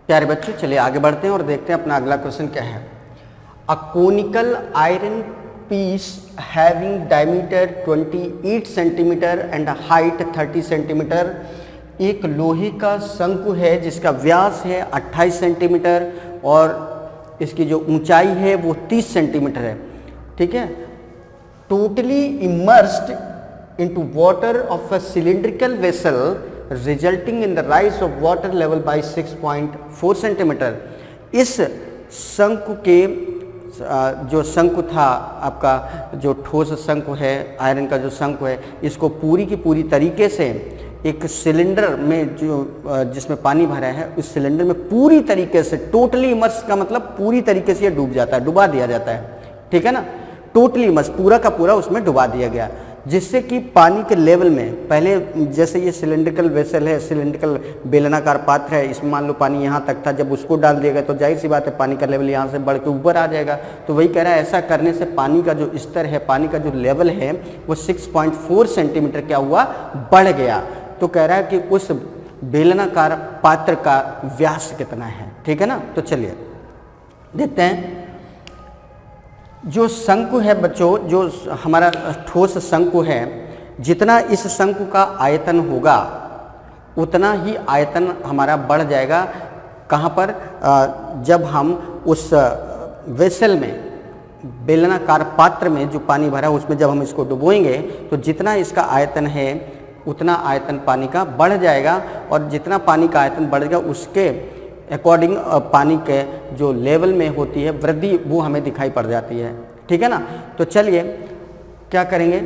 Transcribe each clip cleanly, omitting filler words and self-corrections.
प्यारे बच्चों, चलिए आगे बढ़ते हैं और देखते हैं अपना अगला क्वेश्चन क्या है। A conical iron piece having diameter 28 centimetre and height 30 centimetre. एक लोहे का शंकु है जिसका व्यास है 28 सेंटीमीटर और इसकी जो ऊंचाई है वो 30 सेंटीमीटर है। ठीक है। Totally immersed into water of a cylindrical vessel resulting in the rise of water level by 6.4 centimetre. इस शंकु के जो शंकु था आपका, जो ठोस शंकु है, आयरन का जो शंकु है, इसको पूरी की पूरी तरीके से एक सिलेंडर में जो जिसमें पानी भरा है उस सिलेंडर में पूरी तरीके से टोटली इमर्स का मतलब पूरी तरीके से ये डूब जाता है, डुबा दिया जाता है। ठीक है ना। टोटली इमर्स पूरा का पूरा उसमें डुबा दिया गया, जिससे कि पानी के लेवल में पहले जैसे ये सिलेंड्रिकल वेसल है, सिलेंड्रिकल बेलनाकार पात्र है, इसमें मान लो पानी यहाँ तक था, जब उसको डाल दिया गया तो जाहिर सी बात है पानी का लेवल यहाँ से बढ़ के ऊपर आ जाएगा। तो वही कह रहा है ऐसा करने से पानी का जो स्तर है, पानी का जो लेवल है वो 6.4 सेंटीमीटर क्या हुआ, बढ़ गया। तो कह रहा है कि उस बेलनाकार पात्र का व्यास कितना है। ठीक है ना। तो चलिए देखते हैं। जो शंकु है बच्चों, जो हमारा ठोस शंकु है, जितना इस शंकु का आयतन होगा उतना ही आयतन हमारा बढ़ जाएगा। कहाँ पर? जब हम उस वेसल में, बेलनाकार पात्र में जो पानी भरा है उसमें जब हम इसको डुबोएंगे तो जितना इसका आयतन है उतना आयतन पानी का बढ़ जाएगा, और जितना पानी का आयतन बढ़ेगा उसके अकॉर्डिंग पानी के जो लेवल में होती है वृद्धि वो हमें दिखाई पड़ जाती है। ठीक है ना। तो चलिए क्या करेंगे,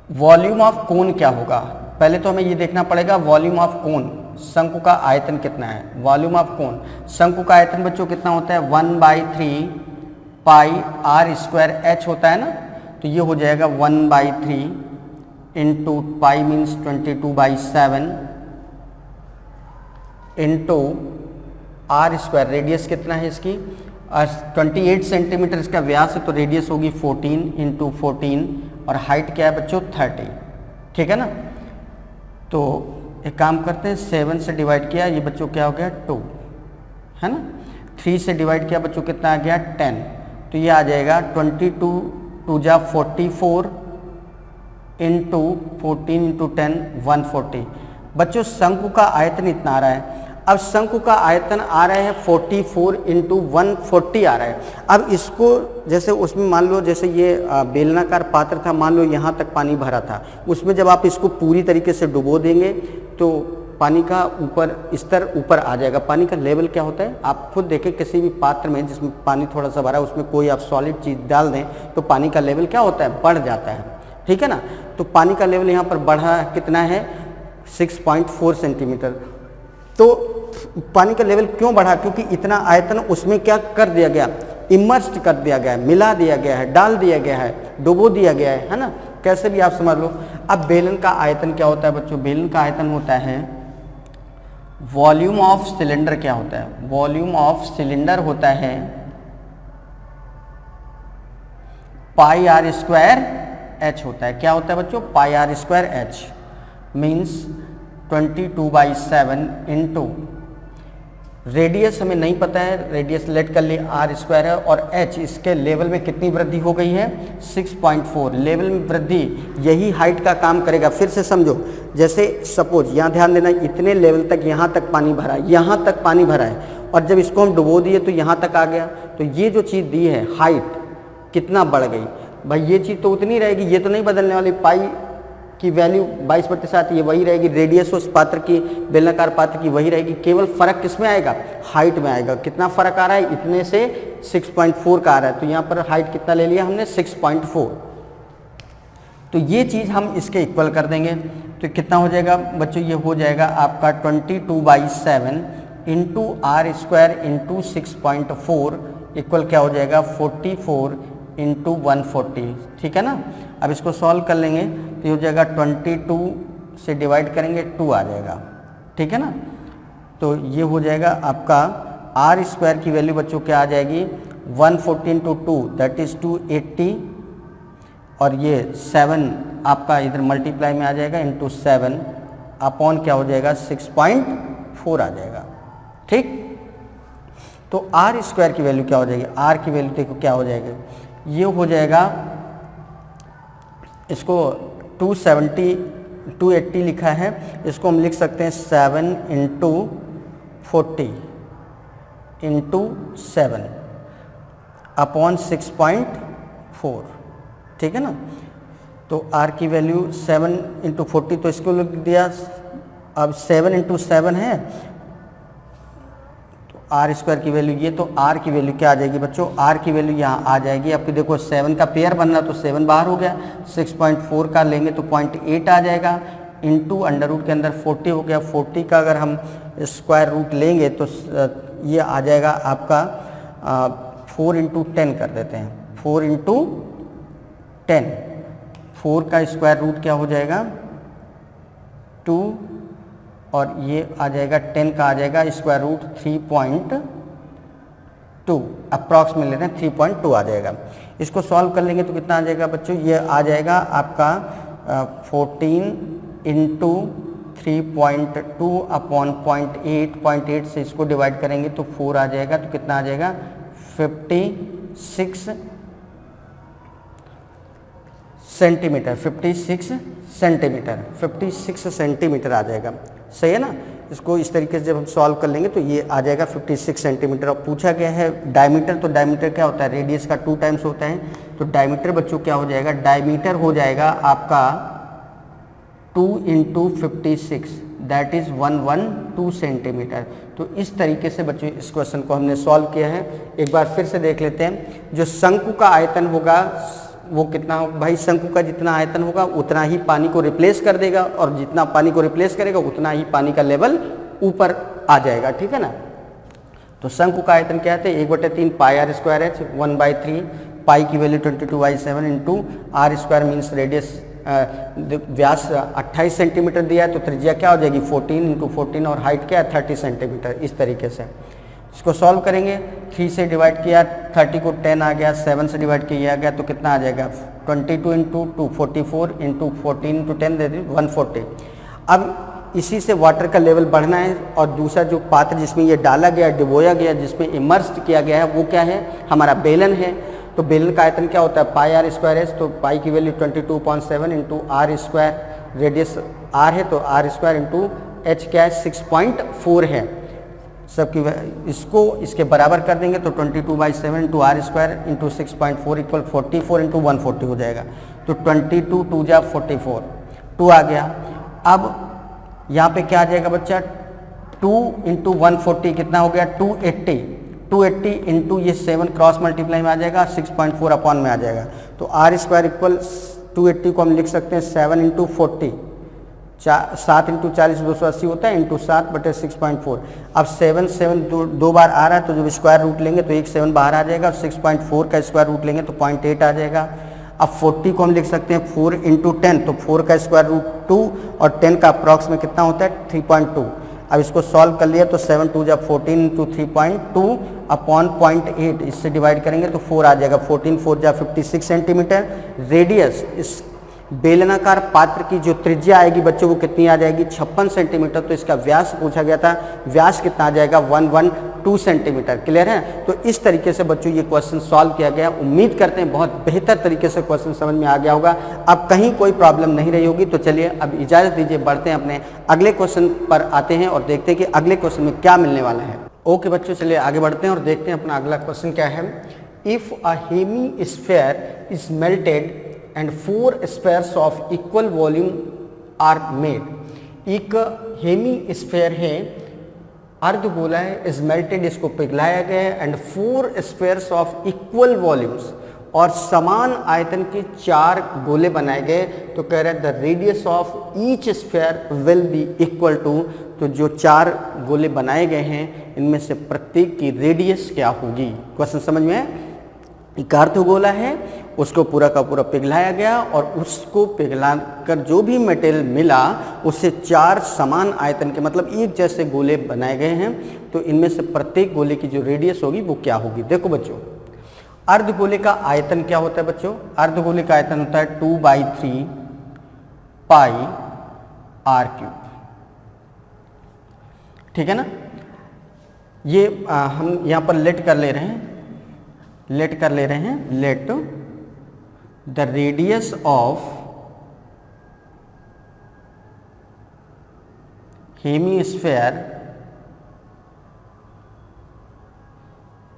वॉल्यूम ऑफ कोन क्या होगा। पहले तो हमें ये देखना पड़ेगा वॉल्यूम ऑफ कोन, शंकु का आयतन कितना है। वॉल्यूम ऑफ कोन, शंकु का आयतन बच्चों कितना होता है, 1/3 पाई आर स्क्वायर एच होता है ना। तो ये हो जाएगा 1/3 into pi means 22/7 into R square, radius कितना है इसकी 28 सेंटीमीटर इसका व्यास है, तो रेडियस होगी 14 इंटू 14, और हाइट क्या है बच्चों 30। ठीक है ना। तो एक काम करते हैं, 7 से डिवाइड किया, ये बच्चों क्या हो गया 2 है ना। 3 से डिवाइड किया बच्चों कितना आ गया 10, तो ये आ जाएगा 22 2 जा 44 इंटू 14 इंटू 10 140। बच्चों शंकु का आयतन इतना आ रहा है। अब शंकु का आयतन आ रहा है 44 इंटू 140 आ रहा है। अब इसको जैसे उसमें मान लो जैसे ये बेलनाकार पात्र था, मान लो यहाँ तक पानी भरा था, उसमें जब आप इसको पूरी तरीके से डुबो देंगे तो पानी का ऊपर स्तर ऊपर आ जाएगा। पानी का लेवल क्या होता है आप खुद देखें, किसी भी पात्र में जिसमें पानी थोड़ा सा भरा उसमें कोई आप सॉलिड चीज़ डाल दें तो पानी का लेवल क्या होता है, बढ़ जाता है। ठीक है ना। तो पानी का लेवल यहाँ पर बढ़ा कितना है 6.4 सेंटीमीटर। तो पानी का लेवल क्यों बढ़ा, क्योंकि इतना आयतन उसमें क्या कर दिया गया, इमर्स्ड कर दिया गया है, मिला दिया गया है, डाल दिया गया है, डुबो दिया गया है ना। कैसे भी आप समझ लो। अब बेलन का आयतन क्या होता है बच्चों, बेलन का आयतन होता है वॉल्यूम ऑफ सिलेंडर। क्या होता है, वॉल्यूम ऑफ सिलेंडर होता है पाई आर स्क्वायर एच होता है। क्या होता है बच्चों, pi are square h means 22/7 into radius हमें नहीं पता है, रेडियस लेट कर लिए आर स्क्वायर है, और एच इसके लेवल में कितनी वृद्धि हो गई है 6.4। लेवल में वृद्धि यही हाइट का काम करेगा। फिर से समझो, जैसे सपोज यहाँ ध्यान देना, इतने लेवल तक यहाँ तक पानी भरा है, यहाँ तक पानी भरा है, और जब इसको हम डुबो दिए तो यहाँ तक आ गया। तो ये जो चीज़ दी है हाइट कितना बढ़ गई भाई, ये चीज़ तो उतनी रहेगी, ये तो नहीं बदलने वाली। पाई की वैल्यू 22/7 ये वही रहेगी, रेडियस उस पात्र की, बेलनाकार पात्र की वही रहेगी। केवल फर्क किसमें आएगा, हाइट में आएगा। कितना फर्क आ रहा है, इतने से 6.4 का आ रहा है, तो यहाँ पर हाइट कितना ले लिया हमने 6.4। तो ये चीज़ हम इसके इक्वल कर देंगे तो कितना हो जाएगा बच्चों, ये हो जाएगा आपका 22/7 into R square into 6.4 equal क्या हो जाएगा 44 इंटू 140। ठीक है ना। अब इसको सॉल्व कर लेंगे तो ये हो जाएगा 22 से डिवाइड करेंगे 2 आ जाएगा। ठीक है ना। तो ये हो जाएगा आपका आर स्क्वायर की वैल्यू बच्चों क्या आ जाएगी 140 इंटू 2 दैट इज़ 280, और ये 7 आपका इधर मल्टीप्लाई में आ जाएगा इंटू 7 अपॉन क्या हो जाएगा 6.4 आ जाएगा। ठीक, तो आर स्क्वायर की वैल्यू क्या हो जाएगी, आर की वैल्यू देखो क्या हो जाएगी, ये हो जाएगा, इसको 280 लिखा है, इसको हम लिख सकते हैं 7 इंटू 40 इंटू 7 अपॉन 6.4, ठीक है ना। तो आर की वैल्यू 7 इंटू 40, तो इसको लिख दिया, अब 7 इंटू 7 है तो आर स्क्वायर की वैल्यू ये, तो आर की वैल्यू क्या आ जाएगी बच्चों, आर की वैल्यू यहाँ आ जाएगी आपकी, देखो 7 का पेयर बन रहा तो 7 बाहर हो गया, 6.4 का लेंगे तो 0.8 आ जाएगा, इंटू अंडर रूट के अंदर 40 हो गया, 40 का अगर हम स्क्वायर रूट लेंगे तो ये आ जाएगा आपका 4 इंटू 10 कर देते हैं, 4 इंटू 10, 4 का स्क्वायर रूट क्या हो जाएगा 2, और ये आ जाएगा 10 का आ जाएगा स्क्वायर रूट 3.2, अप्रॉक्स में लेते हैं 3.2 आ जाएगा। इसको सॉल्व कर लेंगे तो कितना आ जाएगा बच्चों, ये आ जाएगा आपका 14 इंटू 3.2 अपॉन 0.8 से इसको डिवाइड करेंगे तो 4 आ जाएगा, तो कितना आ जाएगा 56 सेंटीमीटर, 56 सेंटीमीटर आ जाएगा। सही है ना। इसको इस तरीके से जब हम सॉल्व कर लेंगे तो ये आ जाएगा 56 सेंटीमीटर। और पूछा गया है डायमीटर, तो डायमीटर क्या होता है, रेडियस का 2 टाइम्स होता है, तो डायमीटर बच्चों क्या हो जाएगा, डायमीटर हो जाएगा आपका 2 इंटू 56, दैट इज़ 112 सेंटीमीटर। तो इस तरीके से बच्चों इस क्वेश्चन को हमने सॉल्व किया है। एक बार फिर से देख लेते हैं, जो शंकु का आयतन होगा वो कितना हो भाई, शंकु का जितना आयतन होगा उतना ही पानी को रिप्लेस कर देगा, और जितना पानी को रिप्लेस करेगा उतना ही पानी का लेवल ऊपर आ जाएगा, ठीक है ना। तो शंकु का आयतन क्या है, 1/3 pi are square H, 1/3 pi की value 22/7 into R square means radius, व्यास 28 सेंटीमीटर दिया है तो त्रिज्या क्या हो जाएगी 14 इंटू 14, और हाइट क्या है 30 सेंटीमीटर। इस तरीके से इसको सॉल्व करेंगे, 3 से डिवाइड किया, 30 को 10 आ गया, 7 से डिवाइड किया गया तो कितना आ जाएगा 22 इंटू 2 44 इंटू 14 इंटू 10 दे दी 140। अब इसी से वाटर का लेवल बढ़ना है, और दूसरा जो पात्र जिसमें ये डाला गया, डिबोया गया, जिसमें इमर्स्ड किया गया है वो क्या है, हमारा बेलन है। तो बेलन का आयतन क्या होता है, पाई आर स्क्वायर एच, तो पाई की value 22.7 into R square, radius R है तो आर स्क्वायर इंटू एच क्या है 6.4 है सबकी, इसको इसके बराबर कर देंगे तो 22/7 into R square into 6.4 equal 44 into 140 हो जाएगा। तो 22 2 जा 44, 2 आ गया। अब यहाँ पे क्या आ जाएगा बच्चा, 2 इंटू 140 कितना हो गया 280 इंटू ये 7 क्रॉस मल्टीप्लाई में आ जाएगा, 6.4 अपॉन में आ जाएगा। तो आर स्क्वायर इक्वल 280 को हम लिख सकते हैं 7 इंटू 40, 7 इंटू 40 280 होता है, इंटू 7/6.4। अब 7 दो बार आ रहा है तो जब स्क्वायर रूट लेंगे तो एक 7 बाहर आ जाएगा, 6.4 का स्क्वायर रूट लेंगे तो 0.8 आ जाएगा। अब 40 को हम लिख सकते हैं 4 इंटू 10, तो 4 का स्क्वायर रूट 2 और 10 का अप्रॉक्स में कितना होता है 3.2। अब इसको सॉल्व कर लिया तो 7 2 जा 14 इंटू 3.2 अपॉन 0.8, इससे डिवाइड करेंगे तो 4 आ जाएगा, 14 4 जा 56 सेंटीमीटर। रेडियस इस बेलनाकार पात्र की जो त्रिज्या आएगी बच्चों वो कितनी आ जाएगी 56 सेंटीमीटर। तो इसका व्यास पूछा गया था, व्यास कितना आ जाएगा 112 सेंटीमीटर। क्लियर है। तो इस तरीके से बच्चों ये क्वेश्चन सॉल्व किया गया। उम्मीद करते हैं बहुत बेहतर तरीके से क्वेश्चन समझ में आ गया होगा, अब कहीं कोई प्रॉब्लम नहीं रही होगी। तो चलिए अब इजाज़त दीजिए, बढ़ते हैं अपने अगले क्वेश्चन पर आते हैं और देखते हैं कि अगले क्वेश्चन में क्या मिलने वाला है। ओके बच्चों, चलिए आगे बढ़ते हैं और देखते हैं अपना अगला क्वेश्चन क्या है। If a hemisphere is melted and 4 spheres of equal volume are made। एक हेमी स्फीयर है, अर्धगोला है, इज मेल्टेड, इसको पिघलाया गया है, and 4 spheres of equal volumes, और समान आयतन के 4 गोले बनाए गए। तो कह रहे हैं the radius of each sphere will be equal to, तो जो 4 गोले बनाए गए हैं इनमें से प्रत्येक की रेडियस क्या होगी। क्वेश्चन समझ में है। एक अर्धगोला है, उसको पूरा का पूरा पिघलाया गया और उसको पिघलाकर जो भी मटेरियल मिला उससे 4 समान आयतन के मतलब एक जैसे गोले बनाए गए हैं। तो इनमें से प्रत्येक गोले की जो रेडियस होगी वो क्या होगी। देखो बच्चों, अर्धगोले का आयतन क्या होता है बच्चों, अर्धगोले का आयतन होता है 2/3 पाई r क्यूब। ठीक है ना। ये हम यहाँ पर लेट कर ले रहे हैं, let the radius of hemisphere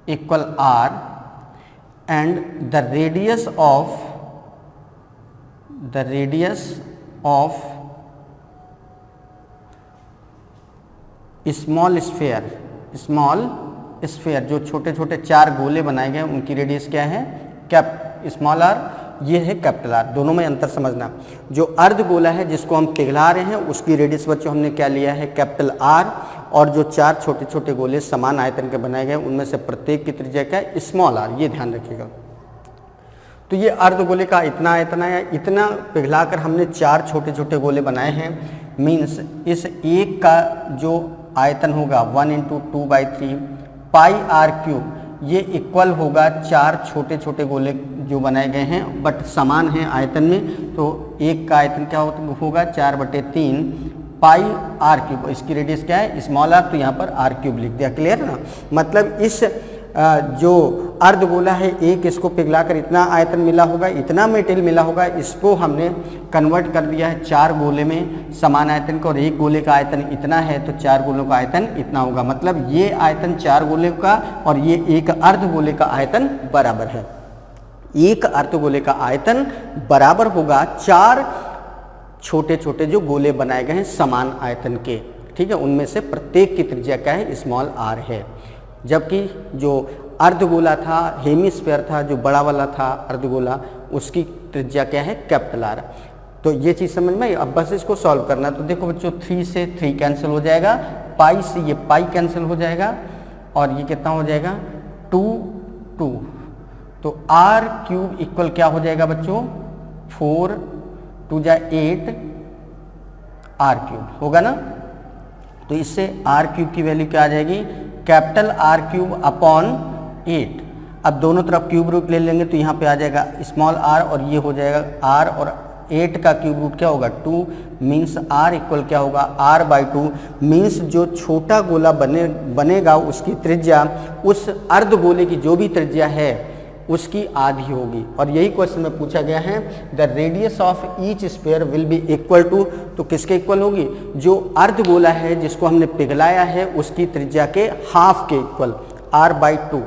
equal r and the radius of small sphere जो छोटे छोटे 4 गोले बनाए गए उनकी रेडियस क्या है, स्मॉल r, ये है कैपिटल R। दोनों में अंतर समझना। जो अर्ध गोला है जिसको हम पिघला रहे हैं उसकी रेडियस बच्चों हमने क्या लिया है, कैपिटल R, और जो 4 छोटे छोटे गोले समान आयतन के बनाए गए उनमें से प्रत्येक की त्रिज्या क्या है, स्मॉल r, ये ध्यान रखिएगा। तो ये अर्ध गोले का इतना आयतन आया, इतना पिघलाकर हमने 4 छोटे छोटे गोले बनाए हैं, मीन्स इस एक का जो आयतन होगा 1 × 2/3 पाई r क्यूब, ये इक्वल होगा 4 छोटे छोटे गोले जो बनाए गए हैं बट समान हैं आयतन में। तो एक का आयतन क्या होगा, 4/3 पाई r क्यूब। इसकी रेडियस क्या है, स्मॉल r, तो यहाँ पर r क्यूब लिख दिया। क्लियर है ना। मतलब इस जो अर्ध गोला है एक, इसको पिघलाकर इतना आयतन मिला होगा, इतना मेटेरियल मिला होगा, इसको हमने कन्वर्ट कर दिया है 4 गोले में समान आयतन का, और एक गोले का आयतन इतना है तो 4 गोलों का आयतन इतना होगा। मतलब ये आयतन 4 गोले का और ये एक अर्ध गोले का आयतन बराबर है। एक अर्ध गोले का आयतन बराबर होगा 4 छोटे छोटे जो गोले बनाए गए हैं समान आयतन के, ठीक है, उनमें से प्रत्येक की त्रिज्या क्या है, स्मॉल r है। जबकि जो अर्धगोला था, हेमीस्फीयर था, जो बड़ा वाला था अर्धगोला, उसकी त्रिज्या क्या है, कैपिटल R। तो ये चीज़ समझ में आई। अब बस इसको सॉल्व करना। तो देखो बच्चों 3 से 3 कैंसिल हो जाएगा, पाई से ये पाई कैंसिल हो जाएगा, और ये कितना हो जाएगा 2 2। तो r क्यूब इक्वल क्या हो जाएगा बच्चों, 4 2 जा 8 r क्यूब होगा ना। तो इससे r क्यूब की वैल्यू क्या आ जाएगी, कैपिटल R क्यूब अपॉन 8। अब दोनों तरफ क्यूब रूट ले लेंगे तो यहाँ पे आ जाएगा स्मॉल r, और ये हो जाएगा r, और 8 का क्यूब रूट क्या होगा 2, मीन्स r इक्वल क्या होगा r/2। मीन्स जो छोटा गोला बनेगा उसकी त्रिज्या उस अर्ध गोले की जो भी त्रिज्या है उसकी आधी होगी। और यही क्वेश्चन में पूछा गया है, the radius of each sphere will be equal to, तो किसके इक्वल होगी, जो अर्ध गोला है जिसको हमने पिघलाया है उसकी त्रिज्या के हाफ के इक्वल, r/2,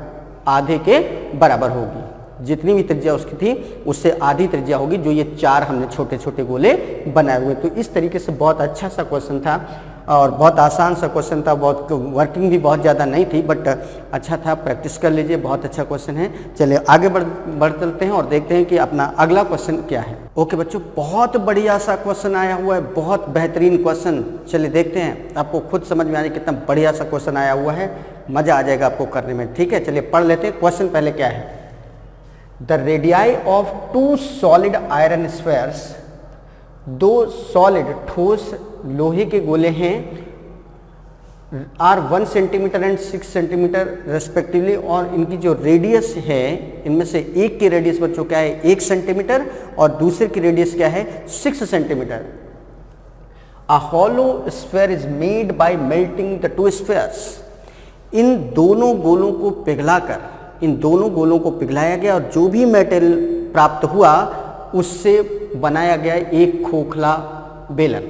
आधे के बराबर होगी। जितनी भी त्रिज्या उसकी थी उससे आधी त्रिज्या होगी, जो ये 4 हमने छोटे छोटे गोले बनाए हुए। तो इस तरीके से बहुत अच्छा सा क्वेश्चन था और बहुत आसान सा क्वेश्चन था, बहुत वर्किंग भी बहुत ज़्यादा नहीं थी, बट अच्छा था, प्रैक्टिस कर लीजिए, बहुत अच्छा क्वेश्चन है। चलिए आगे बढ़ चलते हैं और देखते हैं कि अपना अगला क्वेश्चन क्या है। ओके बच्चों, बहुत बढ़िया सा क्वेश्चन आया हुआ है, बहुत बेहतरीन क्वेश्चन। चलिए देखते हैं, आपको खुद समझ में आ जाए कितना बढ़िया सा क्वेश्चन आया हुआ है, मज़ा आ जाएगा आपको करने में। ठीक है, चलिए पढ़ लेते हैं। क्वेश्चन पहले क्या है, the radii of 2 solid iron spheres, 2 solid ठोस लोहे के गोले हैं, are 1 centimetre and 6 centimetre respectively, और इनकी जो रेडियस है, इनमें से एक की रेडियस बच्चों क्या है 1 सेंटीमीटर और दूसरे की रेडियस क्या है 6 centimetre. A hollow sphere is made by melting the 2 spheres. इन दोनों गोलों को पिघलाकर, इन दोनों गोलों को पिघलाया गया और जो भी मेटेरियल प्राप्त हुआ उससे बनाया गया एक खोखला बेलन,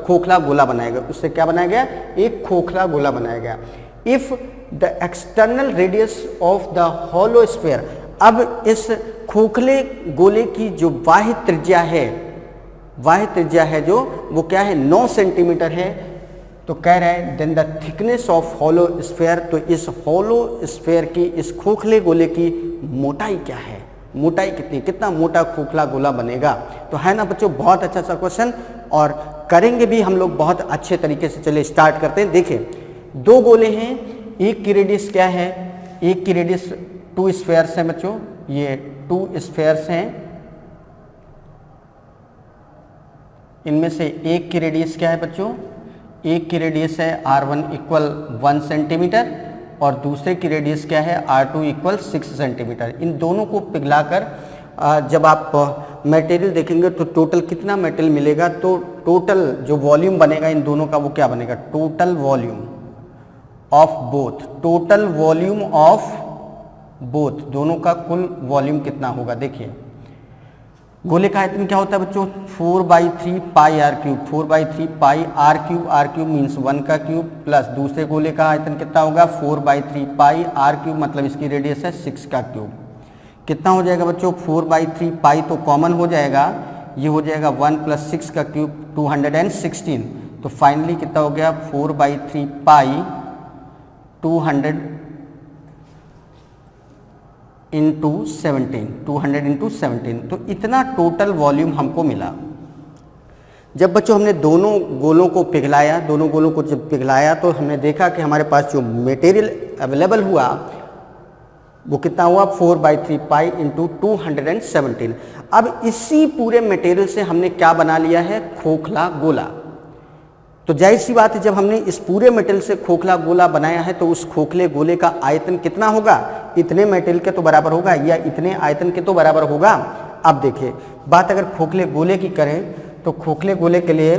खोखला गोला बनाया गया। उससे क्या बनाया गया, एक खोखला गोला बनाया गया। If the external radius of the hollow sphere, अब इस खोखले गोले की जो बाह्य त्रिज्या है जो वो क्या है 9 सेंटीमीटर है। तो कह रहा है then the thickness of hollow sphere, तो इस हॉलो स्फीयर की, इस खोखले गोले की मोटाई क्या है, मोटाई कितनी, कितना मोटा खोखला गोला बनेगा। तो है ना बच्चों, बहुत अच्छा सा क्वेश्चन, और करेंगे भी हम लोग बहुत अच्छे तरीके से। चलिए स्टार्ट करते हैं। देखिए 2 गोले हैं, एक की रेडियस क्या है, एक की रेडियस 2 स्फीयर्स हैं बच्चों, ये 2 स्फीयर्स हैं। इनमें से एक की रेडियस क्या है बच्चों, एक की रेडियस है r1 इक्वल 1 सेंटीमीटर और दूसरे की रेडियस क्या है r2 इक्वल 6 सेंटीमीटर। इन दोनों को पिघलाकर जब आप मटेरियल देखेंगे तो टोटल कितना मटेरियल मिलेगा, तो टोटल जो वॉल्यूम बनेगा इन दोनों का वो क्या बनेगा, total volume of both, total volume of both, दोनों का कुल वॉल्यूम कितना होगा। देखिए गोले का आयतन क्या होता है बच्चों, 4/3 pi r cube, 4/3 pi r cube means 1 का क्यूब, प्लस दूसरे गोले का आयतन कितना होगा 4/3 पाई आर क्यूब, मतलब इसकी रेडियस है 6 का क्यूब। कितना हो जाएगा बच्चों, 4/3 पाई तो कॉमन हो जाएगा, ये हो जाएगा 1 + 6 का क्यूब 216, तो फाइनली कितना हो गया 4/3 पाई 200 × 17, तो इतना टोटल वॉल्यूम हमको मिला। जब बच्चों हमने दोनों गोलों को पिघलाया, दोनों गोलों को जब पिघलाया तो हमने देखा कि हमारे पास जो मटेरियल अवेलेबल हुआ वो कितना हुआ 4/3 पाई × 217। अब इसी पूरे मटेरियल से हमने क्या बना लिया है, खोखला गोला। तो जाहिर सी बात है जब हमने इस पूरे मटेरियल से खोखला गोला बनाया है तो उस खोखले गोले का आयतन कितना होगा, इतने मटेरियल के तो बराबर होगा या इतने आयतन के तो बराबर होगा। अब देखिए बात अगर खोखले गोले की करें तो खोखले गोले के लिए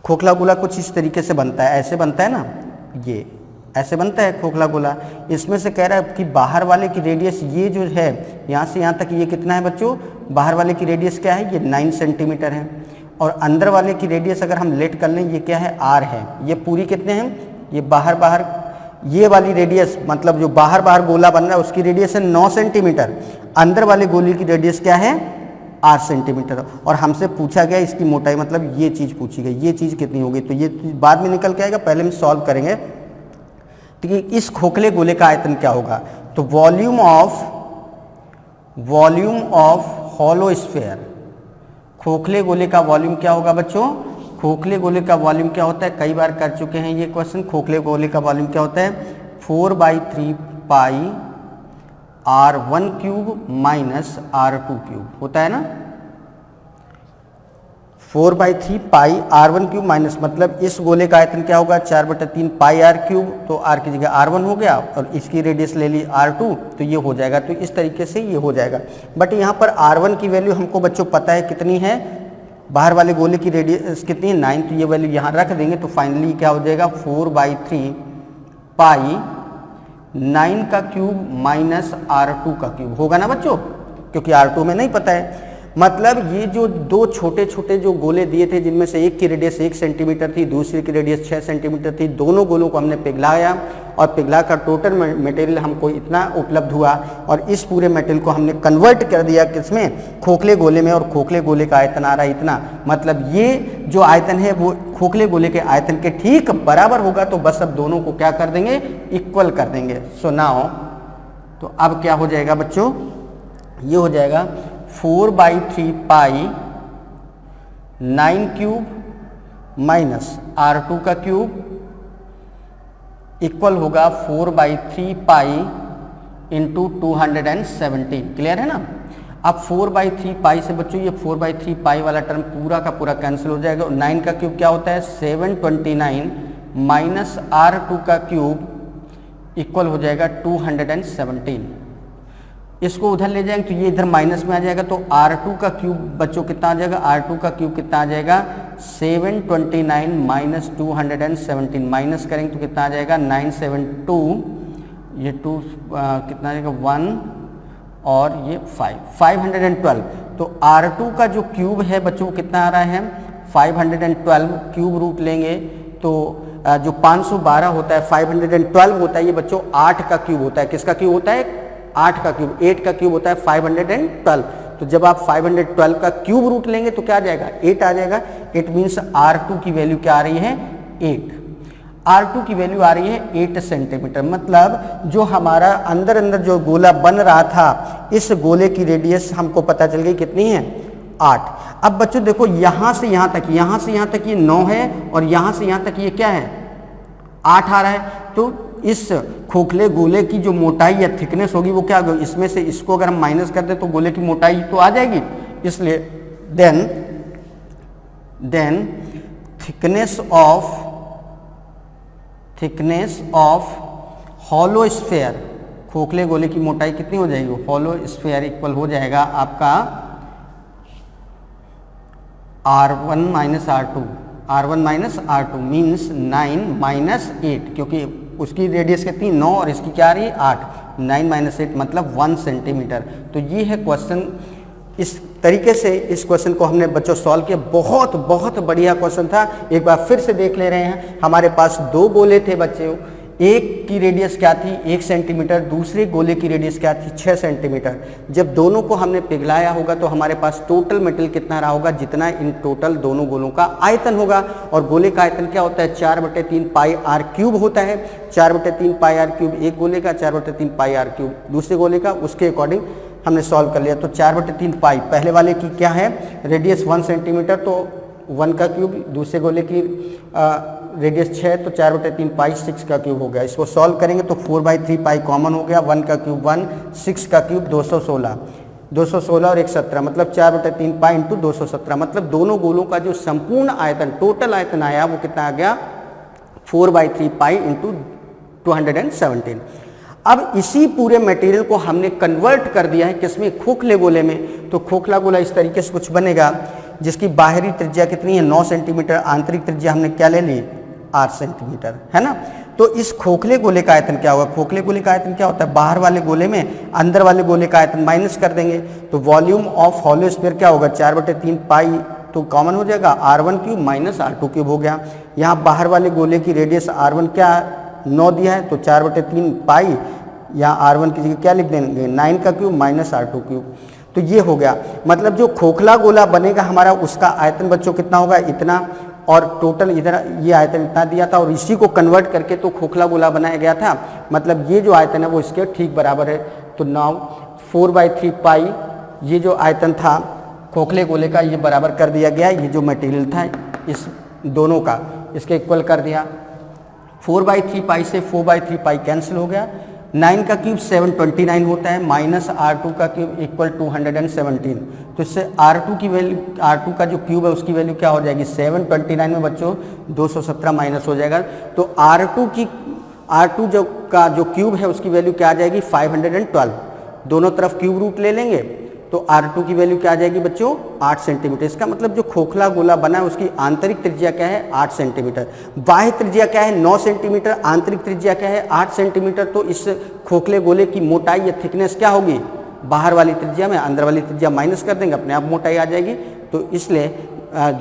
खोखला गोला कुछ इस तरीके से बनता है, ऐसे बनता है ना, ये ऐसे बनता है खोखला गोला। इसमें से कह रहा है कि बाहर वाले की रेडियस ये जो है यहाँ से यहाँ तक ये कितना है बच्चों, बाहर वाले की रेडियस क्या है, ये 9 सेंटीमीटर है, और अंदर वाले की रेडियस अगर हम लेट कर लें ये क्या है r है, ये पूरी कितने हैं, ये बाहर ये वाली रेडियस मतलब जो बाहर गोला बन रहा है उसकी रेडियस है 9 सेंटीमीटर, अंदर वाले गोले की रेडियस क्या है 8 सेंटीमीटर, और हमसे पूछा गया इसकी मोटाई, मतलब ये चीज़ पूछी गई, ये चीज़ कितनी होगी, तो ये बाद में निकल के आएगा, पहले हम सॉल्व करेंगे। तो इस खोखले गोले का आयतन क्या होगा, तो वॉल्यूम ऑफ हॉलो स्फीयर, खोखले गोले का वॉल्यूम क्या होगा बच्चों, खोखले गोले का वॉल्यूम क्या होता है, कई बार कर चुके हैं ये क्वेश्चन, खोखले गोले का वॉल्यूम क्या होता है 4/3 पाई r1 cube minus r2 cube होता है ना, 4/3 पाई r1 क्यूब माइनस, मतलब इस गोले का आयतन क्या होगा 4/3 पाई r क्यूब, तो r की जगह r1 हो गया और इसकी रेडियस ले ली r2, तो ये हो जाएगा, तो इस तरीके से ये हो जाएगा। बट यहाँ पर r1 की वैल्यू हमको बच्चों पता है कितनी है, बाहर वाले गोले की रेडियस कितनी है 9, तो ये वैल्यू यहाँ रख देंगे, तो फाइनली क्या हो जाएगा 4/3 पाई 9 का क्यूब माइनस r2 का क्यूब होगा ना बच्चों, क्योंकि r2 में नहीं पता है। मतलब ये जो दो छोटे छोटे जो गोले दिए थे जिनमें से एक की रेडियस 1 सेंटीमीटर थी, दूसरे की रेडियस 6 सेंटीमीटर थी, दोनों गोलों को हमने पिघलाया और पिघला कर टोटल मटेरियल हमको इतना उपलब्ध हुआ, और इस पूरे मटेरियल को हमने कन्वर्ट कर दिया किसमें, खोखले गोले में, और खोखले गोले का आयतन आ रहा है इतना, मतलब ये जो आयतन है वो खोखले गोले के आयतन के ठीक बराबर होगा, तो बस अब दोनों को क्या कर देंगे, इक्वल कर देंगे। सो नाउ तो अब क्या हो जाएगा बच्चों, ये हो जाएगा 4/3 पाई 9 क्यूब माइनस r2 का क्यूब इक्वल होगा 4/3 पाई × 217। क्लियर है ना। अब 4/3 पाई से बच्चों ये 4/3 पाई वाला टर्म पूरा का पूरा कैंसिल हो जाएगा, और 9 का क्यूब क्या होता है 729 माइनस r2 का क्यूब इक्वल हो जाएगा 217। इसको उधर ले जाएंगे तो ये इधर माइनस में आ जाएगा, तो r2 का क्यूब बच्चों कितना आ जाएगा, r2 का क्यूब कितना आ जाएगा 729 माइनस 217, माइनस करेंगे तो कितना आ जाएगा 972, ये 2 कितना आ जाएगा 1 और ये 512। तो r2 का जो क्यूब है बच्चों कितना आ रहा है 512, क्यूब रूट लेंगे तो जो 512 होता है 512 होता है, ये बच्चों 8 का क्यूब होता है। किसका क्यूब होता है 8 का क्यूब, 8 का क्यूब होता है 512। तो जब आप 512 का क्यूब रूट लेंगे तो क्या आ जाएगा 8 आ जाएगा। इट मीन्स r2 की वैल्यू क्या आ रही है 8, r2 की वैल्यू आ रही है 8 सेंटीमीटर। मतलब जो हमारा अंदर जो गोला बन रहा था इस गोले की रेडियस हमको पता चल गई कितनी है 8। अब बच्चों देखो यहाँ से यहाँ तक ये 9 है और यहाँ से यहाँ तक ये क्या है 8 आ रहा है। तो इस खोखले गोले की जो मोटाई या थिकनेस होगी वो क्या होगी, इसमें से इसको अगर हम माइनस कर दे तो गोले की मोटाई तो आ जाएगी। इसलिए then thickness of hollow sphere, खोखले गोले की मोटाई कितनी हो जाएगी, हॉलो स्फीयर इक्वल हो जाएगा आपका R1 minus R2 means 9 minus 8, क्योंकि उसकी रेडियस कितनी 9 और इसकी क्या आ रही है 8, 9 माइनस 8 मतलब 1 सेंटीमीटर। तो ये है क्वेश्चन। इस तरीके से इस क्वेश्चन को हमने बच्चों सॉल्व किया। बहुत बहुत बढ़िया क्वेश्चन था। एक बार फिर से देख ले रहे हैं। हमारे पास दो गोले थे बच्चों, एक की रेडियस क्या थी 1 सेंटीमीटर, दूसरे गोले की रेडियस क्या थी 6 सेंटीमीटर। जब दोनों को हमने पिघलाया होगा तो हमारे पास टोटल मटेरियल कितना रहा होगा, जितना इन टोटल दोनों गोलों का आयतन होगा। और गोले का आयतन क्या होता है 4/3 पाई आर क्यूब होता है। 4/3 पाई आर क्यूब एक गोले का, 4/3 पाई आर क्यूब दूसरे गोले का। उसके अकॉर्डिंग हमने सॉल्व कर लिया। तो 4/3 पाई पहले वाले की क्या है रेडियस 1 सेंटीमीटर, तो 1 का क्यूब, दूसरे गोले की रेडियस 6 तो 4/3 पाई 6 का क्यूब हो गया। इसको सॉल्व करेंगे तो 4/3 पाई कॉमन हो गया, 1 का क्यूब 1, 6 का क्यूब 216 और 1 17 मतलब 4/3 पाई इंटू 217 मतलब दोनों गोलों का जो संपूर्ण आयतन टोटल आयतन आया वो कितना आ गया 4/3 पाई इंटू 217। अब इसी पूरे मटेरियल को हमने कन्वर्ट कर दिया है किसमें, खोखले गोले में। तो खोखला गोला इस तरीके से कुछ बनेगा जिसकी बाहरी त्रिज्या कितनी है 9 सेंटीमीटर, आंतरिक त्रिज्या हमने क्या ले ली 8 सेंटीमीटर, है ना। तो इस खोखले गोले का आयतन क्या होगा, खोखले गोले का आयतन क्या होता है, बाहर वाले गोले में अंदर वाले गोले का आयतन माइनस कर देंगे तो वॉल्यूम ऑफ हॉलो स्फीयर क्या होगा 4/3 पाई तो कॉमन हो जाएगा R1 cube minus R2 cube हो गया। यहाँ बाहर वाले गोले की रेडियस R1 क्या 9 दिया है तो 4/3 पाई, यहाँ R1 की जगह क्या लिख देंगे 9 का क्यूब माइनस R2 क्यूब। तो ये हो गया, मतलब जो खोखला गोला बनेगा हमारा उसका आयतन बच्चों कितना होगा इतना, और टोटल इधर ये आयतन इतना दिया था और इसी को कन्वर्ट करके तो खोखला गोला बनाया गया था। मतलब ये जो आयतन है वो इसके ठीक बराबर है। तो नाउ 4/3 पाई ये जो आयतन था खोखले गोले का ये बराबर कर दिया गया। ये जो मटेरियल था इस दोनों का इसके इक्वल कर दिया। 4/3 पाई से 4/3 पाई कैंसिल हो गया। 9 का क्यूब 729 होता है माइनस R2 का क्यूब इक्वल 217। तो इससे R2 की वैल्यू, R2 का जो क्यूब है उसकी वैल्यू क्या हो जाएगी 729 में बच्चों 217 माइनस हो जाएगा। तो R2 जो का जो क्यूब है उसकी वैल्यू क्या आ जाएगी 512। दोनों तरफ क्यूब रूट ले लेंगे तो R2 की वैल्यू क्या आ जाएगी बच्चों 8 सेंटीमीटर। इसका मतलब जो खोखला गोला बना है उसकी आंतरिक त्रिज्या क्या है 8 सेंटीमीटर, बाह्य त्रिज्या क्या है 9 सेंटीमीटर, आंतरिक त्रिज्या क्या है 8 सेंटीमीटर। तो इस खोखले गोले की मोटाई या थिकनेस क्या होगी, बाहर वाली त्रिज्या में अंदर वाली त्रिज्या माइनस कर देंगे अपने आप मोटाई आ जाएगी। तो इसलिए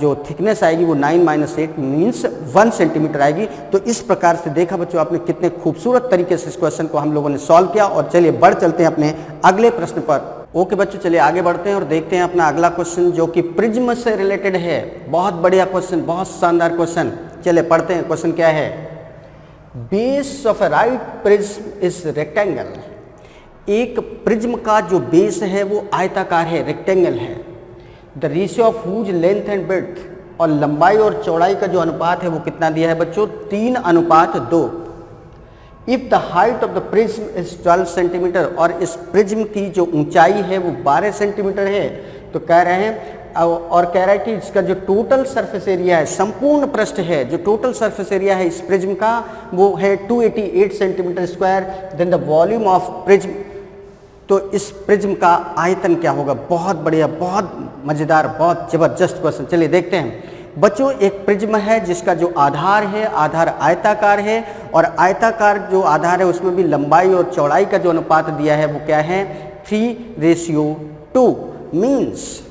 जो थिकनेस आएगी वो 9 माइनस 8 मीन्स 1 सेंटीमीटर आएगी। तो इस प्रकार से देखा बच्चों आपने कितने खूबसूरत तरीके से इस क्वेश्चन को हम लोगों ने सॉल्व किया। और चलिए बढ़ चलते हैं अपने अगले प्रश्न पर। ओके बच्चों चलिए आगे बढ़ते हैं और देखते हैं अपना अगला क्वेश्चन जो कि प्रिज्म से रिलेटेड है। बहुत बढ़िया क्वेश्चन, बहुत शानदार क्वेश्चन। चलिए पढ़ते हैं क्वेश्चन क्या है। Base of a right prism is rectangle. एक प्रिज्म का जो बेस है वो आयताकार है, रेक्टेंगल है। The ratio of whose length and breadth, और लंबाई और चौड़ाई का जो अनुपात है वो कितना दिया है बच्चों 3:2। If the height of the prism is 12 centimetre, और इस प्रिज्म की जो ऊंचाई है वो 12 सेंटीमीटर है। तो कह रहे हैं और कह रहा है कि इसका जो टोटल सरफेस एरिया है, संपूर्ण पृष्ठ है, जो टोटल सरफेस एरिया है इस प्रिज्म का वो है 288 centimetre square. Then the volume of prism, तो इस प्रिज्म का आयतन क्या होगा। बहुत बढ़िया, बहुत मजेदार, बहुत जबरदस्त क्वेश्चन। चलिए देखते हैं बच्चों। एक प्रिज्म है जिसका जो आधार है, आधार आयताकार है, और आयताकार जो आधार है उसमें भी लंबाई और चौड़ाई का जो अनुपात दिया है वो क्या है 3:2। Means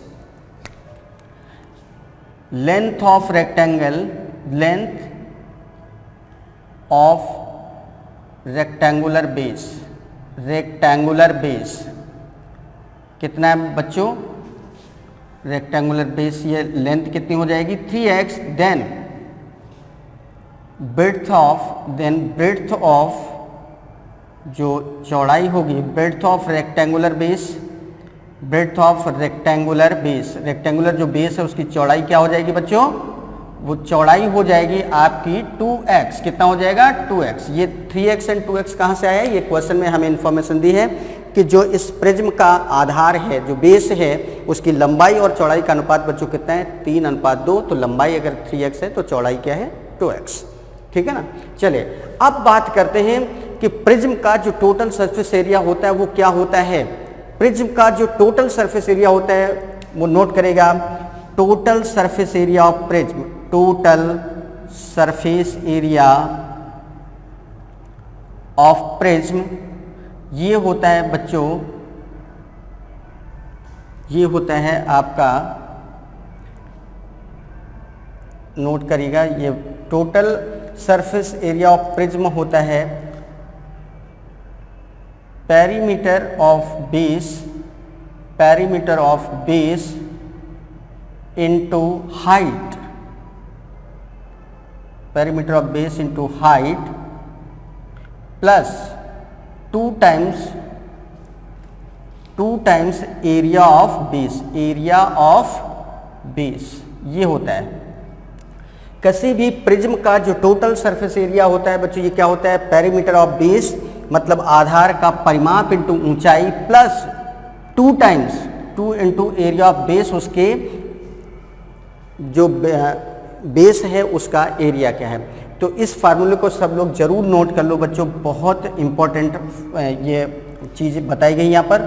length of rectangle, length of rectangular base, rectangular base कितना है बच्चों, रेक्टेंगुलर बेस ये लेंथ कितनी हो जाएगी 3x। देन ब्रेड्थ ऑफ जो चौड़ाई होगी, breadth of rectangular base, breadth of rectangular base, rectangular जो बेस है उसकी चौड़ाई क्या हो जाएगी बच्चों, वो चौड़ाई हो जाएगी आपकी 2x। कितना हो जाएगा 2x। ये 3x एंड 2x कहाँ से आया है, ये क्वेश्चन में हमें इंफॉर्मेशन दी है कि जो इस प्रिज्म का आधार है, जो बेस है, उसकी लंबाई और चौड़ाई का अनुपात बच्चों कितना है 3:2। तो लंबाई अगर 3x है तो चौड़ाई क्या है 2x। ठीक है ना। चलिए अब बात करते हैं कि प्रिज्म का जो टोटल सरफेस एरिया होता है वो क्या होता है। प्रिज्म का जो टोटल सरफेस एरिया होता है वो नोट करेगा total surface area of prism, total surface area of prism ये होता है बच्चों, ये होता है आपका, नोट करिएगा, ये total surface area of prism होता है perimeter of base, perimeter of base into height, perimeter of base into height plus 2 times area of base, area of base ये होता है। किसी भी प्रिज्म का जो टोटल सरफेस एरिया होता है बच्चों, ये क्या होता है, पेरीमीटर ऑफ बेस मतलब आधार का परिमाप इंटू ऊंचाई plus 2 times, 2 into area of base, उसके जो बेस है उसका एरिया क्या है। तो इस फार्मूले को सब लोग जरूर नोट कर लो बच्चों, बहुत इंपॉर्टेंट ये चीज़ बताई गई यहाँ पर।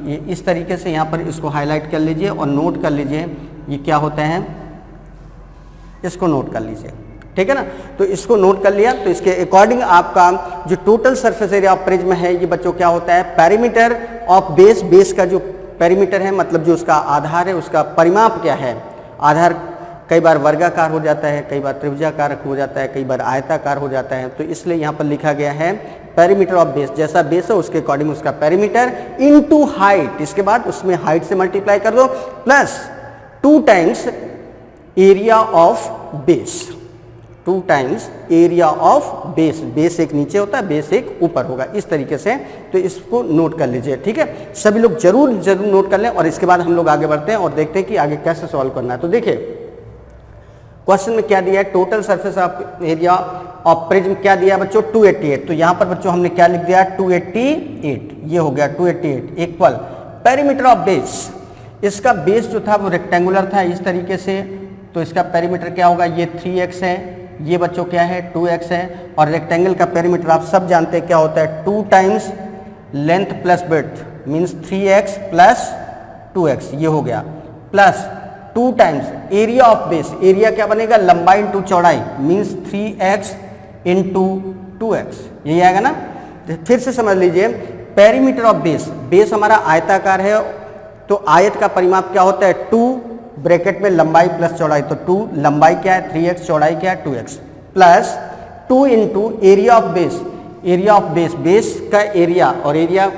ये इस तरीके से यहाँ पर इसको हाईलाइट कर लीजिए और नोट कर लीजिए ये क्या होता है, इसको नोट कर लीजिए, ठीक है ना। तो इसको नोट कर लिया, तो इसके अकॉर्डिंग आपका जो total surface area of prism है ये बच्चों क्या होता है, पेरीमीटर ऑफ बेस, बेस का जो पेरीमीटर है मतलब जो उसका आधार है उसका परिमाप क्या है। आधार कई बार वर्गाकार हो जाता है, कई बार त्रिभुजाकार हो जाता है, कई बार आयताकार हो जाता है, तो इसलिए यहाँ पर लिखा गया है पेरीमीटर ऑफ बेस, जैसा बेस है उसके अकॉर्डिंग उसका पेरीमीटर इनटू हाइट, इसके बाद उसमें हाइट से मल्टीप्लाई कर दो plus 2 times area of base, 2 times area of base, base एक नीचे होता है, बेस एक ऊपर होगा, इस तरीके से। तो इसको नोट कर लीजिए, ठीक है, सभी लोग जरूर नोट कर लें। और इसके बाद हम लोग आगे बढ़ते हैं और देखते हैं कि आगे कैसे सॉल्व करना है। तो देखिए क्वेश्चन में क्या दिया है, total surface of area of prism क्या दिया है बच्चों, 288। तो यहाँ पर बच्चों हमने क्या लिख दिया, 288, ये हो गया 288 इक्वल पेरीमीटर ऑफ बेस, इसका बेस जो था वो रेक्टेंगुलर था इस तरीके से, तो इसका पेरीमीटर क्या होगा, ये 3x है, ये बच्चों क्या है 2x है, और रेक्टेंगल का पेरीमीटर आप सब जानते हैं क्या होता है, 2 times length plus breadth means 3x plus 2x, ये हो गया, plus 2 times area of base, area क्या बनेगा, लंबाई इंटू चौड़ाई मीन्स 3x इंटू 2x, यही आएगा ना। फिर से समझ लीजिए, पेरीमीटर ऑफ बेस, बेस हमारा आयताकार है, तो आयत का परिमाप क्या होता है, 2 ब्रैकेट में लंबाई प्लस चौड़ाई, तो 2 लंबाई क्या है 3x, चौड़ाई क्या है 2x, plus 2 into area of base, area of base, base का एरिया, और एरिया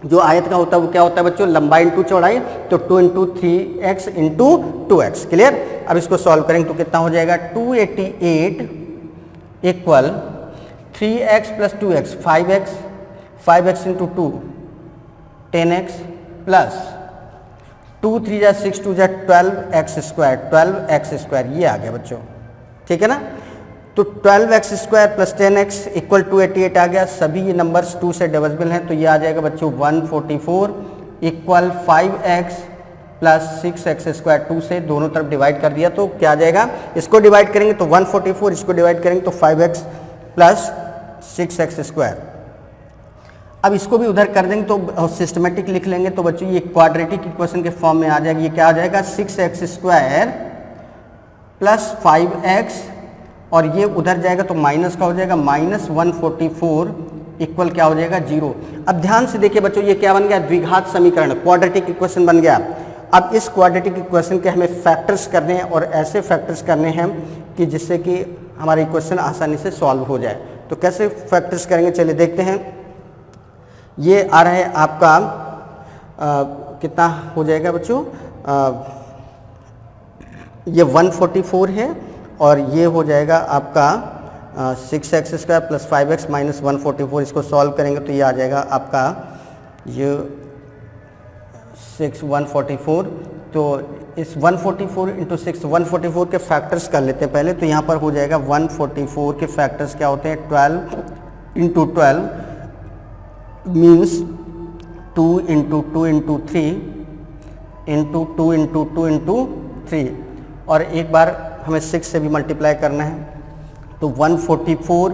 जो आयत का होता है वो क्या होता है बच्चों, लंबाई इंटू चौड़ाई, तो 2 into 3x into 2x, clear. अब इसको सॉल्व करेंगे तो कितना हो जाएगा, 288 equal 3x plus 2x 5x, 5x into 2 10x plus 2 3 जा 6 2 जा 12x स्क्वायर, 12x स्क्वायर, ये आ गया बच्चों, ठीक है ना। तो 12x square plus 10x equal 288 आ गया, सभी ये नंबर्स 2 से डिविजिबल हैं, तो ये आ जाएगा बच्चों 144 equal 5x plus 6x square, 2 से दोनों तरफ डिवाइड कर दिया तो क्या आ जाएगा, इसको डिवाइड करेंगे तो 144, इसको डिवाइड करेंगे तो 5x प्लस 6x स्क्वायर। अब इसको भी उधर कर देंगे तो सिस्टमेटिक लिख लेंगे, तो बच्चों ये क्वाड्रेटिक इक्वेशन के फॉर्म में आ जाएगा, ये क्या आ जाएगा 6x स्क्वायर प्लस 5x, और ये उधर जाएगा तो माइनस का हो जाएगा माइनस 144 इक्वल क्या हो जाएगा 0। अब ध्यान से देखिए बच्चों, ये क्या बन गया, द्विघात समीकरण, क्वाड्रेटिक इक्वेशन बन गया। अब इस क्वाड्रेटिक इक्वेशन के हमें फैक्टर्स करने हैं, और ऐसे फैक्टर्स करने हैं कि जिससे कि हमारा इक्वेशन आसानी से सॉल्व हो जाए। तो कैसे फैक्टर्स करेंगे, चलिए देखते हैं। ये आ रहा है आपका कितना हो जाएगा बच्चों, ये 144 है, और ये हो जाएगा आपका 6x square plus 5x minus 144, इसको सॉल्व करेंगे तो ये आ जाएगा आपका ये 144। तो इस 144 इंटू 6, 144 के फैक्टर्स कर लेते हैं पहले, तो यहाँ पर हो जाएगा 144 के फैक्टर्स क्या होते हैं, 12 into 12 means 2 into 2 into 3 into 2 into 2 into 3, और एक बार हमें 6 से भी मल्टीप्लाई करना है, तो 144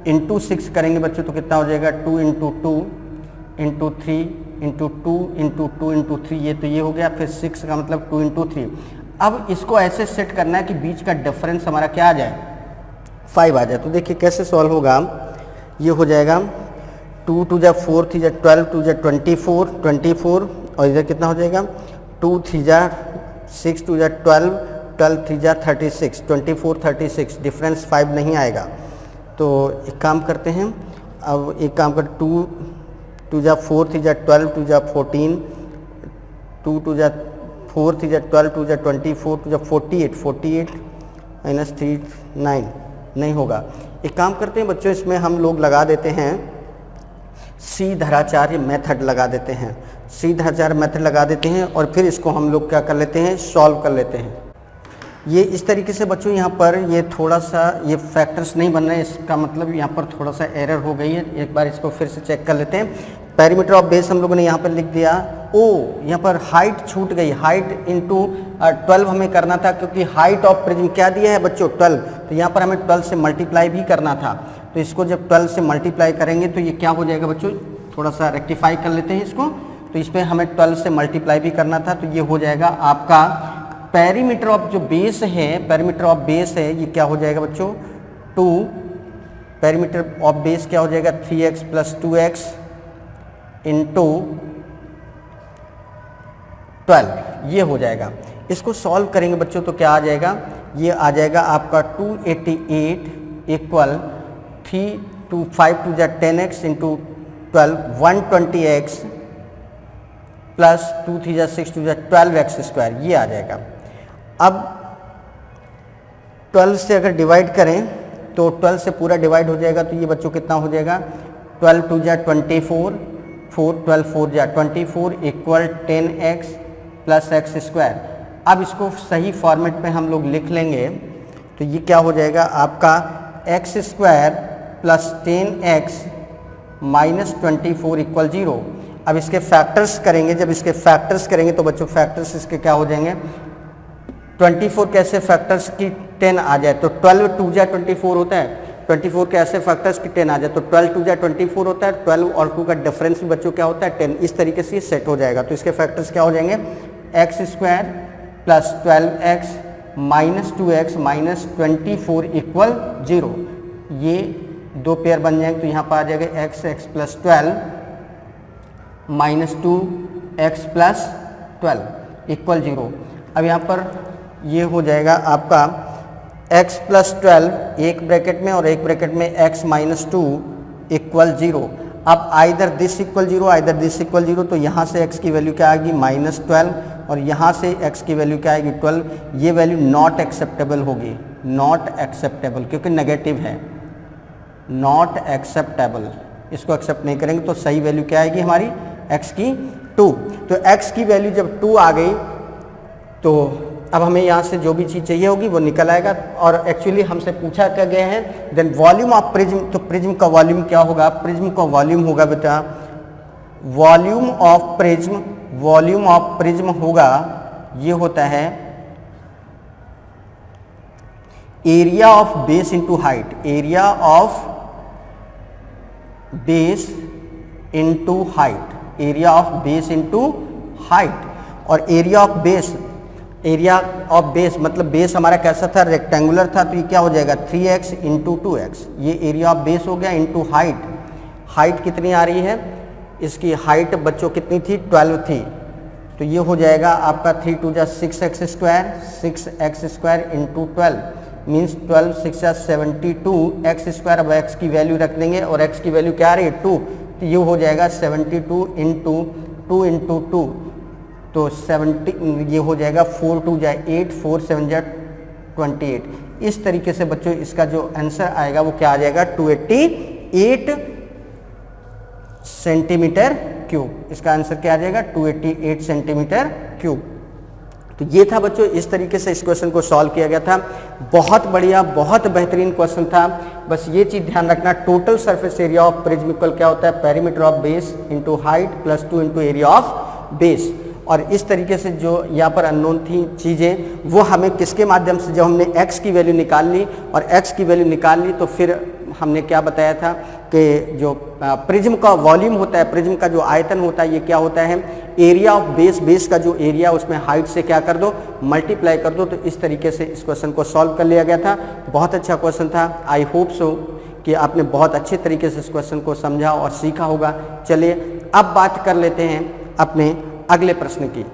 इंटू 6 करेंगे बच्चों तो कितना हो जाएगा 2 into 2 into 3 into 2 into 2 into 3, ये तो ये हो गया, फिर 6 का मतलब 2 इंटू 3। अब इसको ऐसे सेट करना है कि बीच का डिफरेंस हमारा क्या आ जाए, 5 आ जाए। तो देखिए कैसे सॉल्व होगा, ये हो जाएगा 2 2 जा 4 3 जा 12 2 जा 24 और इधर कितना हो जाएगा 2 3 जा 6 2 जा 12 12 3 जा 36 24 36, डिफरेंस 5 नहीं आएगा। तो एक काम करते हैं, अब एक काम कर 2 2 जा 4 3 जा 12 2 जा 14 2 2 जा 4 3 जा 12 2 जा 24 2 जा 48 माइनस 3 9 नहीं होगा। एक काम करते हैं बच्चों, इसमें हम लोग लगा देते हैं श्रीधराचार्य मेथड लगा देते हैं, श्रीधराचार्य मेथड लगा देते हैं और फिर इसको हम लोग क्या कर लेते हैं, सॉल्व कर लेते हैं। ये इस तरीके से बच्चों यहाँ पर ये थोड़ा सा ये फैक्टर्स नहीं बन रहे हैं, इसका मतलब यहाँ पर थोड़ा सा एरर हो गई है। एक बार इसको फिर से चेक कर लेते हैं। पेरीमीटर ऑफ बेस हम लोगों ने यहाँ पर लिख दिया, ओ यहाँ पर हाइट छूट गई, हाइट इंटू 12 हमें करना था, क्योंकि हाइट ऑफ प्रिज्म क्या दिया है बच्चों 12, तो यहाँ पर हमें 12 से मल्टीप्लाई भी करना था। तो इसको जब 12 से मल्टीप्लाई करेंगे तो ये क्या हो जाएगा बच्चों, थोड़ा सा रेक्टिफाई कर लेते हैं इसको। तो इस पर हमें 12 से मल्टीप्लाई भी करना था, तो ये हो जाएगा आपका पेरीमीटर ऑफ जो बेस है, पेरीमीटर ऑफ बेस है, ये क्या हो जाएगा बच्चों 2, पेरीमीटर ऑफ बेस क्या हो जाएगा 3x प्लस 2x इंटू 12, ये हो जाएगा। इसको सॉल्व करेंगे बच्चों तो क्या आ जाएगा, ये आ जाएगा आपका 288 इक्वल 3 2 5 2 जा 10x इंटू 12 120x प्लस 2 3 जा 6 2 जा 12x स्क्वायर, ये आ जाएगा। अब 12 से अगर डिवाइड करें तो 12 से पूरा डिवाइड हो जाएगा, तो ये बच्चों कितना हो जाएगा 12 2 जा 24 4 12 4 जा 24 equal 10x plus x square. अब इसको सही फॉर्मेट में हम लोग लिख लेंगे तो ये क्या हो जाएगा आपका x square plus 10x minus 24 equal 0। अब इसके फैक्टर्स करेंगे, जब इसके फैक्टर्स करेंगे तो बच्चों फैक्टर्स इसके क्या हो जाएंगे, 24 कैसे फैक्टर्स की 10 आ जाए तो 12 2 जा 24 होता है, 24 कैसे फैक्टर्स की 10 आ जाए तो 12 2 जा 24 होता है, 12 और 2 का डिफरेंस भी बच्चों क्या होता है 10। इस तरीके से ये सेट हो जाएगा। तो इसके फैक्टर्स क्या हो जाएंगे, x square plus 12x minus 2x minus 24 equal 0, ये दो पेयर बन जाएंगे। तो यहाँ पर आ जाएगा x plus 12 minus 2x plus 12 equal 0। अब यहाँ पर ये हो जाएगा आपका x प्लस 12 एक ब्रैकेट में और एक ब्रैकेट में x माइनस 2 इक्वल 0। अब either this equal 0 either this equal 0, तो यहाँ से x की वैल्यू क्या आएगी माइनस 12 और यहाँ से x की वैल्यू क्या आएगी 12। ये वैल्यू नॉट एक्सेप्टेबल होगी, नॉट एक्सेप्टेबल क्योंकि नेगेटिव है, नॉट एक्सेप्टेबल, इसको एक्सेप्ट नहीं करेंगे। तो सही वैल्यू क्या आएगी हमारी x की 2। तो x की वैल्यू जब 2 आ गई तो अब हमें यहाँ से जो भी चीज़ चाहिए होगी वो निकल आएगा। और एक्चुअली हमसे पूछा क्या गया है, देन वॉल्यूम ऑफ प्रिज्म, तो प्रिज्म का वॉल्यूम क्या होगा, प्रिज्म का वॉल्यूम होगा बेटा volume of prism, volume of prism होगा ये होता है area of base into height, area of base into height, area of base into height. और area of base, area of base मतलब बेस हमारा कैसा था, रेक्टेंगुलर था, तो ये क्या हो जाएगा 3x इंटू 2x, ये एरिया ऑफ बेस हो गया इंटू हाइट। हाइट कितनी आ रही है, इसकी हाइट बच्चों कितनी थी 12 थी, तो ये हो जाएगा आपका 3 2 जा 6x square, 6x square into 12 means 12 6 जा 72x स्क्वायर। अब x की वैल्यू रख देंगे और x की वैल्यू क्या आ रही है 2, तो ये हो जाएगा 72 इंटू 2 इंटू 2, तो 70 ये हो जाएगा 4 2 जा 8 4 7 जा 28। इस तरीके से बच्चों इसका जो आंसर आएगा वो क्या आ जाएगा 288 सेंटीमीटर क्यूब। इसका आंसर क्या आ जाएगा 288 सेंटीमीटर क्यूब। तो ये था बच्चों, इस तरीके से इस क्वेश्चन को सॉल्व किया गया था। बहुत बढ़िया, बहुत बेहतरीन क्वेश्चन था। बस ये चीज़ ध्यान रखना, total surface area of prism equal क्या होता है, perimeter of base into height plus 2 into area of base. और इस तरीके से जो यहाँ पर अननोन थी चीज़ें वो हमें किसके माध्यम से, जब हमने x की वैल्यू निकाल ली और x की वैल्यू निकाल ली तो फिर हमने क्या बताया था कि जो प्रिज्म का वॉल्यूम होता है, प्रिज्म का जो आयतन होता है, ये क्या होता है, एरिया ऑफ बेस, बेस का जो एरिया उसमें हाइट से क्या कर दो, मल्टीप्लाई कर दो। तो इस तरीके से इस क्वेश्चन को सॉल्व कर लिया गया था। बहुत अच्छा क्वेश्चन था। आई होप सो कि आपने बहुत अच्छे तरीके से इस क्वेश्चन को समझा और सीखा होगा। चलिए अब बात कर लेते हैं अपने अगले प्रश्न की।